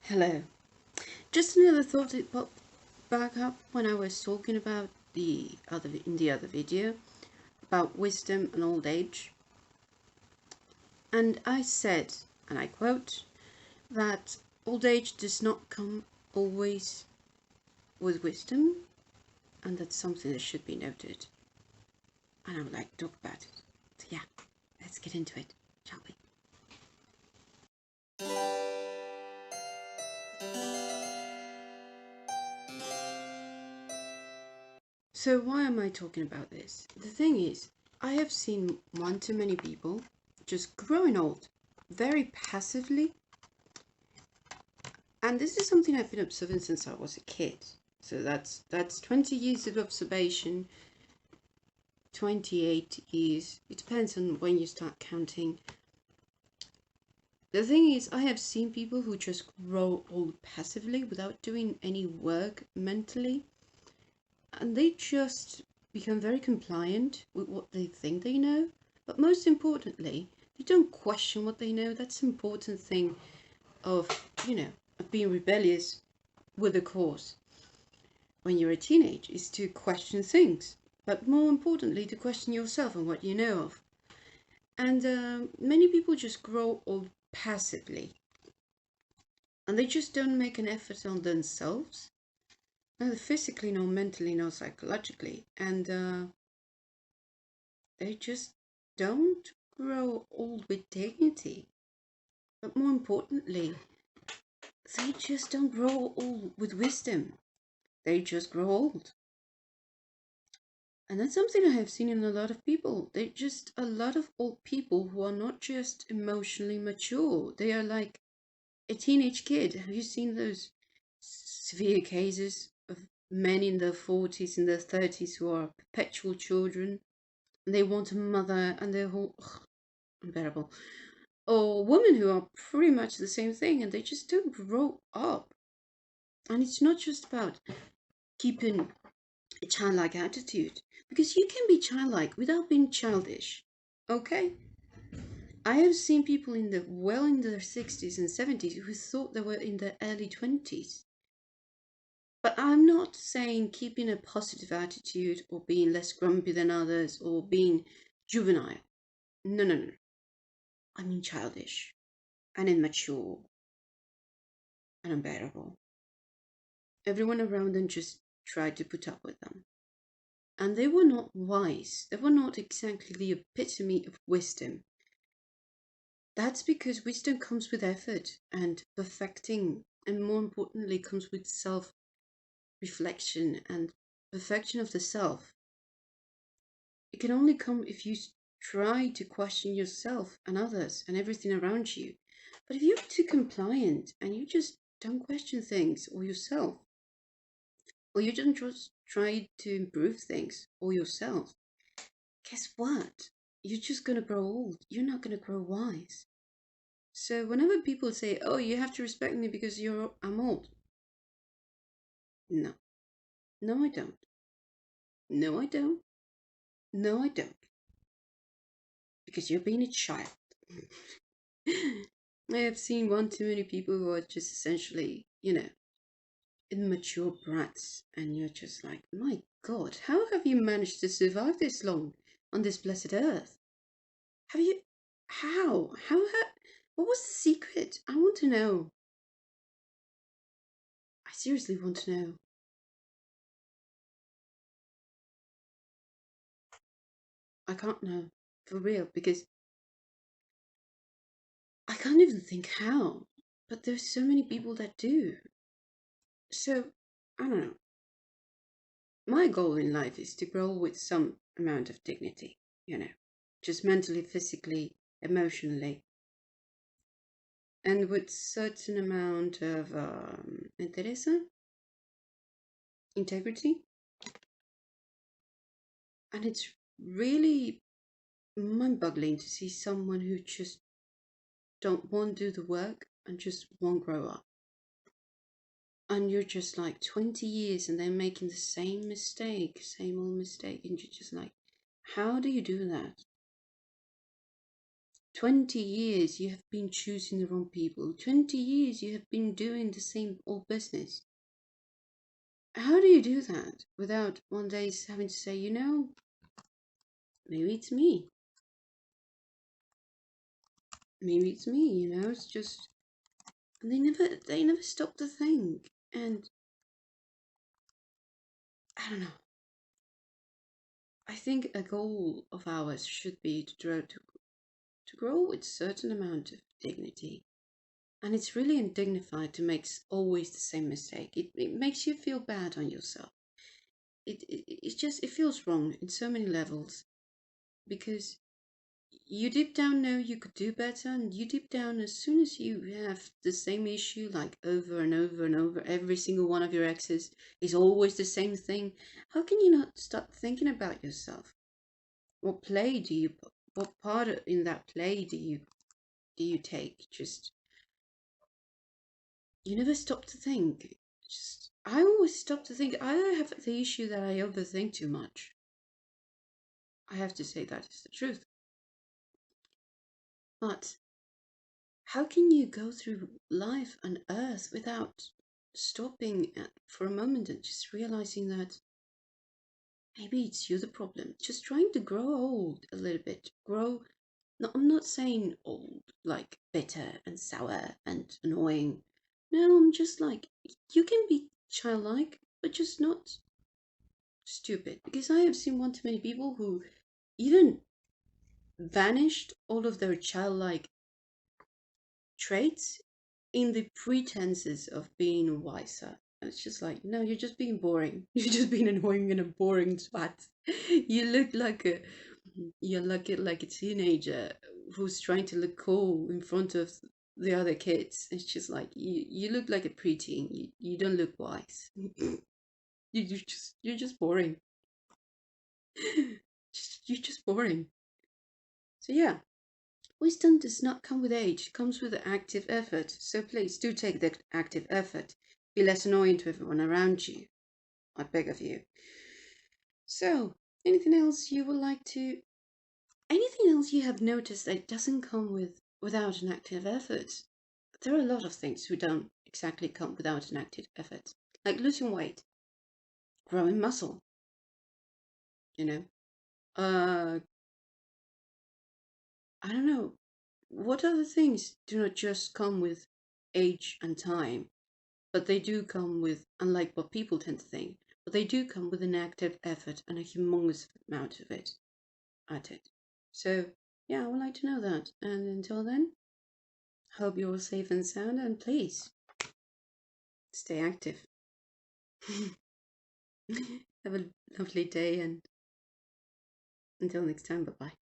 Hello. Just another thought that popped back up when I was talking about in the other video about wisdom and old age. And I said, and I quote, that old age does not come always with wisdom, and that's something that should be noted. And I would like to talk about it. So yeah, let's get into it, shall we? So why am I talking about this? The thing is, I have seen one too many people just growing old very passively, and this is something I've been observing since I was a kid. So that's 20 years of observation, 28 years. It depends on when you start counting. The thing is, I have seen people who just grow old passively without doing any work mentally, and they just become very compliant with what they think they know. But most importantly, they don't question what they know. That's an important thing of, of being rebellious with a cause when you're a teenager, is to question things. But more importantly, to question yourself and what you know of. And many people just grow old passively. And they just don't make an effort on themselves, neither physically, nor mentally, nor psychologically. And they just don't grow old with dignity. But more importantly, they just don't grow old with wisdom. They just grow old. And that's something I have seen in a lot of people. They're just a lot of old people who are not just emotionally mature. They are like a teenage kid. Have you seen those severe cases of men in their 40s and their 30s who are perpetual children? And they want a mother and they're all unbearable. Or women who are pretty much the same thing and they just don't grow up. And it's not just about keeping a childlike attitude, because you can be childlike without being childish. Okay? I have seen people in their 60s and 70s who thought they were in their early 20s. But I'm not saying keeping a positive attitude or being less grumpy than others or being juvenile. No, no, no. I mean childish and immature and unbearable. Everyone around them just tried to put up with them. And they were not wise. They were not exactly the epitome of wisdom. That's because wisdom comes with effort and perfecting, and more importantly, comes with self reflection and perfection of the self. It can only come if you try to question yourself and others and everything around you. But if you're too compliant and you just don't question things or yourself, or you don't just try to improve things or yourself, guess what? You're just going to grow old. You're not going to grow wise. So whenever people say, "Oh, you have to respect me because I'm old," no, no, I don't. No, I don't. No, I don't. Because you're being a child. I have seen one too many people who are just essentially, immature brats, and you're just like, my God, how have you managed to survive this long on this blessed earth? Have you? How? What was the secret? I want to know. I seriously want to know. I can't know for real because I can't even think how. But there's so many people that do. So I don't know. My goal in life is to grow with some amount of dignity, just mentally, physically, emotionally, and with certain amount of interesse, integrity. And it's really mind-boggling to see someone who just don't want to do the work and just won't grow up. And you're just like 20 years and they're making the same mistake, same old mistake, and you're just like, how do you do that? 20 years you have been choosing the wrong people. 20 years you have been doing the same old business. How do you do that without one day having to say, maybe it's me. Maybe it's me, it's just, and they never stop to think. And I don't know. I think a goal of ours should be to grow with a certain amount of dignity. And it's really undignified to make always the same mistake. It makes you feel bad on yourself. It feels wrong in so many levels, because you deep down know you could do better, and you deep down, as soon as you have the same issue like over and over and over, every single one of your exes is always the same thing, how can you not start thinking about yourself? What part in that play do you take? Just, you never stop to think. Just, I always stop to think. I have the issue that I overthink too much. I have to say that is the truth. But how can you go through life on earth without stopping for a moment and just realizing that maybe it's you the problem? Just trying to grow old a little bit. Grow. No, I'm not saying old, like bitter and sour and annoying. No, I'm just like, you can be childlike, but just not stupid. Because I have seen one too many people who even vanished all of their childlike traits in the pretenses of being wiser. And it's just like, no, you're just being boring. You're just being annoying and a boring twat. You look like a teenager who's trying to look cool in front of the other kids. It's just like, you look like a preteen. You don't look wise. You're just boring. You're just boring. So yeah, wisdom does not come with age, it comes with active effort. So please do take the active effort. Be less annoying to everyone around you. I beg of you. So, anything else you would like to... Anything else you have noticed that doesn't come without an active effort? There are a lot of things who don't exactly come without an active effort. Like losing weight, growing muscle, you know. I don't know. What other things do not just come with age and time, but they do come with, unlike what people tend to think, but they do come with an active effort and a humongous amount of it at it. So, yeah, I would like to know that. And until then, hope you're all safe and sound, and please stay active. Have a lovely day, and until next time, bye bye.